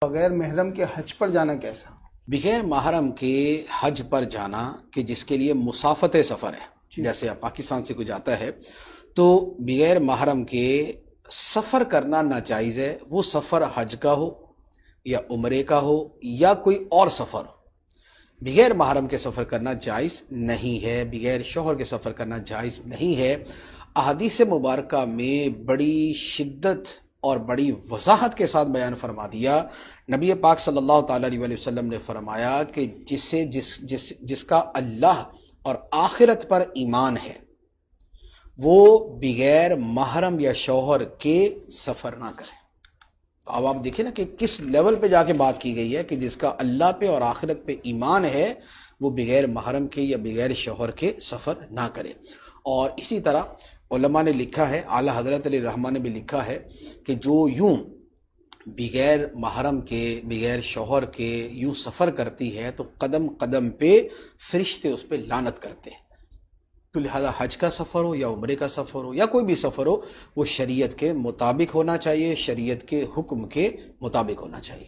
بغیر محرم کے حج پر جانا کیسا؟ بغیر محرم کے حج پر جانا کہ جس کے لیے مسافت سفر ہے، جیسے آپ پاکستان سے کوئی جاتا ہے تو بغیر محرم کے سفر کرنا ناجائز ہے، وہ سفر حج کا ہو یا عمرے کا ہو یا کوئی اور سفر ہو۔ بغیر محرم کے سفر کرنا جائز نہیں ہے، بغیر شوہر کے سفر کرنا جائز نہیں ہے۔ احادیث مبارکہ میں بڑی شدت اور بڑی وضاحت کے ساتھ بیان فرما دیا۔ نبی پاک صلی اللہ تعالیٰ علیہ وسلم نے فرمایا کہ جس کا اللہ اور آخرت پر ایمان ہے وہ بغیر محرم یا شوہر کے سفر نہ کرے۔ تو اب آپ دیکھیں نا کہ کس لیول پہ جا کے بات کی گئی ہے کہ جس کا اللہ پہ اور آخرت پہ ایمان ہے وہ بغیر محرم کے یا بغیر شوہر کے سفر نہ کرے۔ اور اسی طرح علماء نے لکھا ہے، اعلیٰ حضرت علیہ الرحمٰ نے بھی لکھا ہے کہ جو یوں بغیر محرم کے بغیر شوہر کے یوں سفر کرتی ہے تو قدم قدم پہ فرشتے اس پہ لعنت کرتے ہیں۔ تو لہذا حج کا سفر ہو یا عمرے کا سفر ہو یا کوئی بھی سفر ہو وہ شریعت کے مطابق ہونا چاہیے، شریعت کے حکم کے مطابق ہونا چاہیے۔